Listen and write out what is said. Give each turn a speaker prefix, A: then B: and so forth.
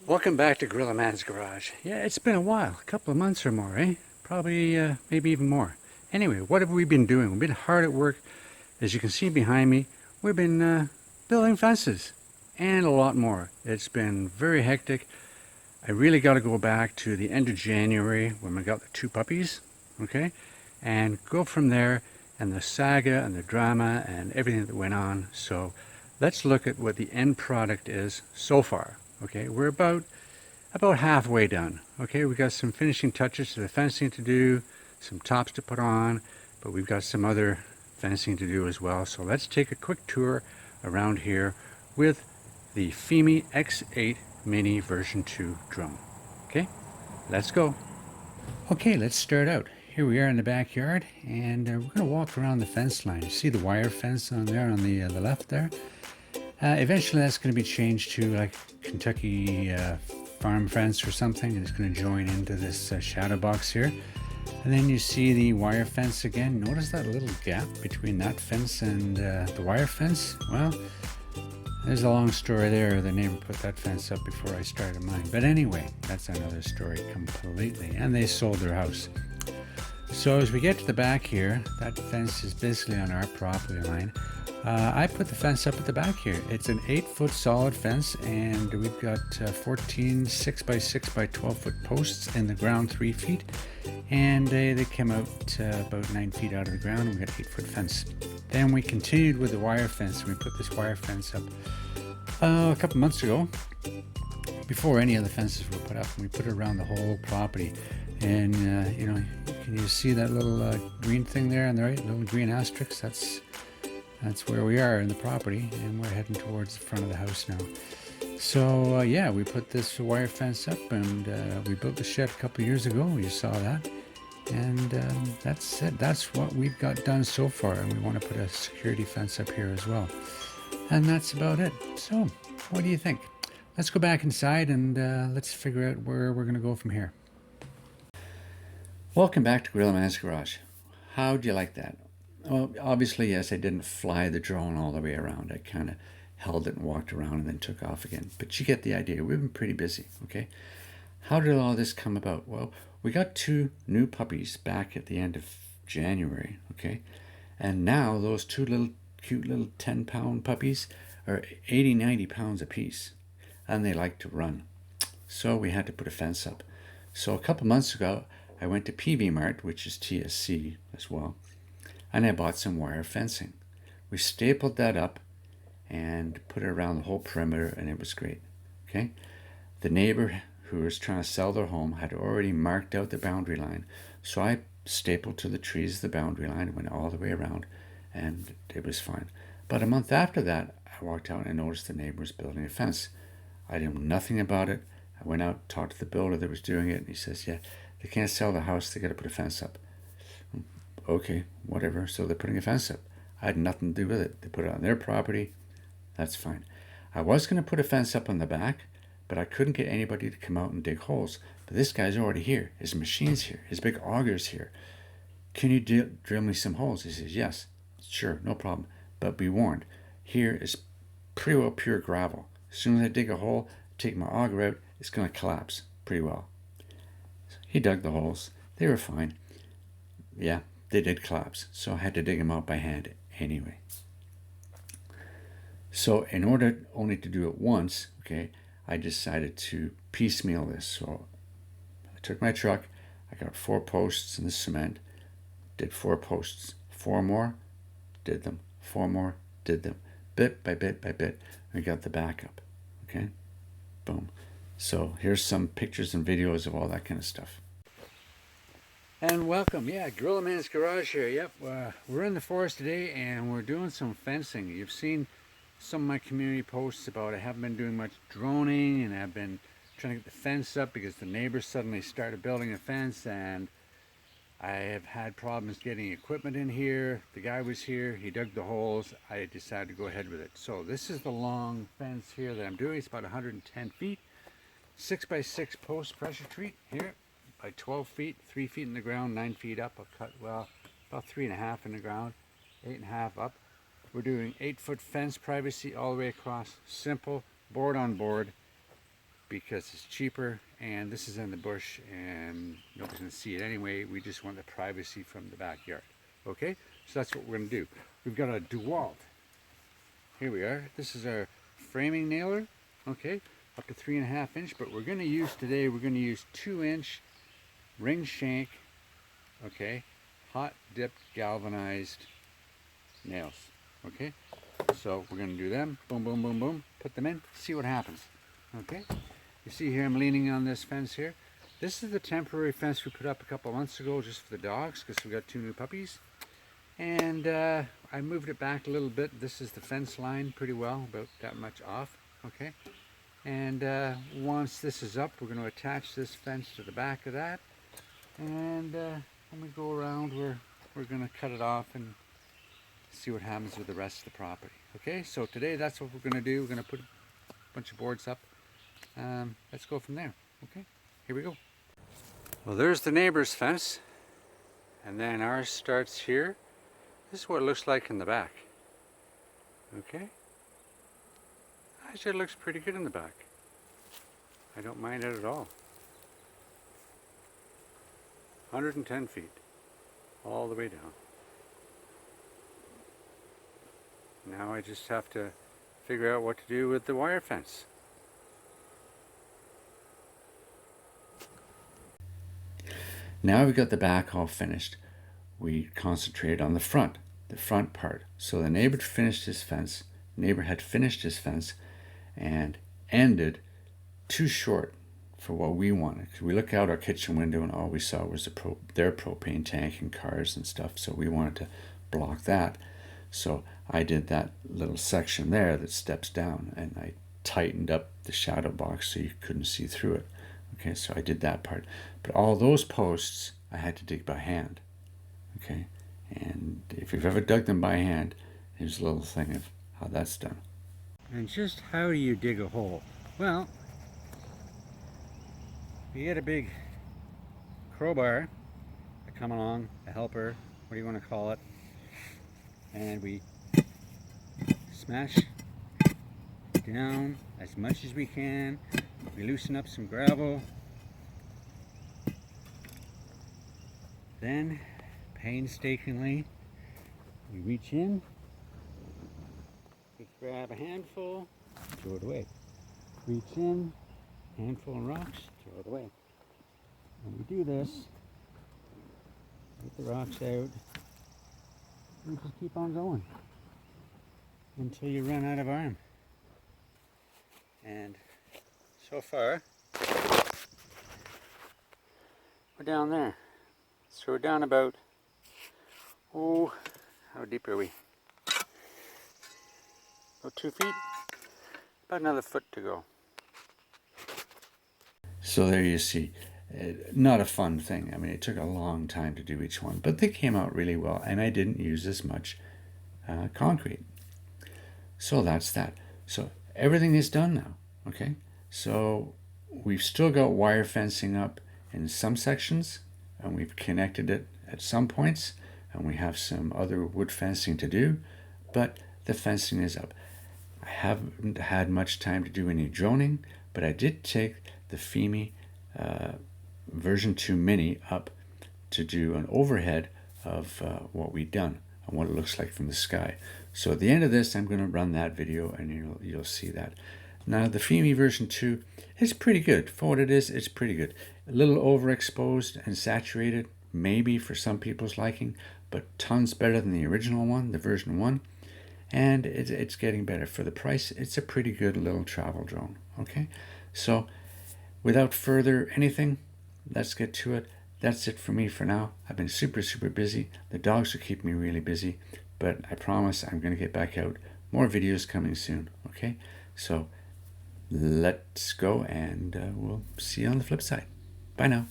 A: Welcome back to Gorillaman's Garage. Yeah, it's been a while, a couple of months or more, eh? Probably, maybe even more. Anyway, what have we been doing? We've been hard at work. As you can see behind me, we've been building fences and a lot more. It's been very hectic. I really got to go back to the end of January when we got the two puppies, okay? And go from there and the saga and the drama and everything that went on. So let's look at what the end product is so far. Okay, we're about halfway done. Okay, we got some finishing touches to the fencing to do, some tops to put on, but we've got some other fencing to do as well. So let's take a quick tour around here with the FIMI X8 Mini version 2 drone. Okay, let's go. Okay, let's start out. Here we are in the backyard, and we're going to walk around the fence line. You see the wire fence on there on the left there? Eventually that's going to be changed to like Kentucky farm fence or something, and it's going to join into this shadow box here. And then you see the wire fence again. Notice that little gap between that fence and the wire fence? Well, there's a long story there. The neighbor put that fence up before I started mine. But anyway, that's another story completely. And they sold their house. So as we get to the back here, that fence is basically on our property line. I put the fence up at the back here. It's an 8-foot solid fence, and we've got 14 6x6 by 12-foot posts in the ground 3 feet, and they came out about 9 feet out of the ground, and we got 8-foot fence. Then we continued with the wire fence. We put this wire fence up a couple months ago, before any of the fences were put up, and we put it around the whole property. And you know, can you see that little green thing there on the right, little green asterisk? That's where we are in the property, and we're heading towards the front of the house now. So yeah, we put this wire fence up, and we built the shed a couple of years ago. You saw that, and that's it. That's what we've got done so far, and we want to put a security fence up here as well. And that's about it. So what do you think? Let's go back inside and let's figure out where we're going to go from here. Welcome back to Gorillaman's Garage. How do you like that? Well, obviously, yes, I didn't fly the drone all the way around. I kind of held it and walked around and then took off again. But you get the idea. We've been pretty busy, okay? How did all this come about? Well, we got 2 new puppies back at the end of January, okay? And now those 2 cute little 10-pound puppies are 80, 90 pounds apiece. And they like to run. So we had to put a fence up. So a couple months ago, I went to PV Mart, which is TSC as well, and I bought some wire fencing. We stapled that up and put it around the whole perimeter, and it was great. Okay, the neighbor who was trying to sell their home had already marked out the boundary line, so I stapled to the trees the boundary line, went all the way around, and it was fine. But a month after that, I walked out and noticed the neighbor was building a fence. I knew nothing about it. I went out, talked to the builder that was doing it, and he says, yeah, they can't sell the house, they got to put a fence up. Okay, whatever. So they're putting a fence up. I had nothing to do with it. They put it on their property. That's fine. I was going to put a fence up on the back, but I couldn't get anybody to come out and dig holes. But this guy's already here. His machine's here. His big auger's here. Can you drill me some holes? He says, yes. Sure, no problem. But be warned, here is pretty well pure gravel. As soon as I dig a hole, take my auger out, it's going to collapse pretty well. He dug the holes. They were fine. Yeah, they did collapse, so I had to dig them out by hand anyway. So in order only to do it once, okay, I decided to piecemeal this. So I took my truck, I got 4 posts in the cement, did 4 posts, 4 more, did them, 4 more, did them, bit by bit by bit. We got the backup, okay, boom. So here's some pictures and videos of all that kind of stuff. And welcome, yeah, Gorillaman's Garage here. Yep, we're in the forest today and we're doing some fencing. You've seen some of my community posts about I haven't been doing much droning, and I've been trying to get the fence up because the neighbors suddenly started building a fence, and I have had problems getting equipment in here. The guy was here, he dug the holes, I decided to go ahead with it. So this is the long fence here that I'm doing. It's about 110 feet, 6x6 post pressure treat here. By 12 feet, 3 feet in the ground, 9 feet up. I'll cut, well, about 3.5 in the ground, 8.5 up. We're doing 8-foot fence privacy all the way across. Simple, board on board. because it's cheaper, and this is in the bush and nobody's going to see it anyway. We just want the privacy from the backyard. Okay, so that's what we're going to do. We've got a dewalt. Here we are. This is our framing nailer. Okay, up to 3.5 inch, but we're going to use today, we're going to use 2-inch ring shank, okay, hot dipped galvanized nails. Okay, so we're going to do them. Boom, boom, boom, boom. Put them in, see what happens. Okay, you see here I'm leaning on this fence here. This is the temporary fence we put up a couple of months ago just for the dogs, because we got 2 new puppies. And I moved it back a little bit. This is the fence line pretty well, about that much off. Okay, and once this is up, we're going to attach this fence to the back of that, and when we go around, we're going to cut it off and see what happens with the rest of the property. Okay, so today that's what we're going to do. We're going to put a bunch of boards up. Let's go from there. Okay, here we go. Well, there's the neighbor's fence, and then ours starts here. This is what it looks like in the back. Okay, actually it looks pretty good in the back. I don't mind it at all. 110 feet all the way down. Now I just have to figure out what to do with the wire fence. Now we've got the back all finished. We concentrated on the front part. So the neighbor finished his fence. Neighbor had finished his fence and ended too short for what we wanted. We look out our kitchen window and all we saw was their propane tank and cars and stuff. So we wanted to block that. So I did that little section there that steps down, and I tightened up the shadow box so you couldn't see through it. Okay, so I did that part. But all those posts I had to dig by hand. Okay, and if you've ever dug them by hand, here's a little thing of how that's done. And just how do you dig a hole? Well, you get a big crowbar to come along, a helper, what do you want to call it, and we smash down as much as we can. We loosen up some gravel, then painstakingly we reach in, we grab a handful, throw it away. Reach in, handful of rocks, throw it away. And we do this, get the rocks out, and just keep on going until you run out of arm. And so far, we're down there. So we're down about, oh, how deep are we? About 2 feet? About another foot to go. So there you see, not a fun thing. I mean, it took a long time to do each one, but they came out really well, and I didn't use as much concrete. So that's that. So everything is done now, okay? So we've still got wire fencing up in some sections, and we've connected it at some points, and we have some other wood fencing to do, but the fencing is up. I haven't had much time to do any droning, but I did take the fimi version 2 mini up to do an overhead of what we've done and what it looks like from the sky. So at the end of this, I'm going to run that video, and you'll see that. Now the fimi version 2 is pretty good. For what it is, it's pretty good. A little overexposed and saturated, maybe for some people's liking, but tons better than the original one, the version 1. And it's getting better. For the price, it's a pretty good little travel drone. Okay, so without further anything, let's get to it. That's it for me for now. I've been super busy. The dogs are keeping me really busy, but I promise I'm going to get back out. More videos coming soon. Okay, so let's go, and we'll see you on the flip side. Bye now.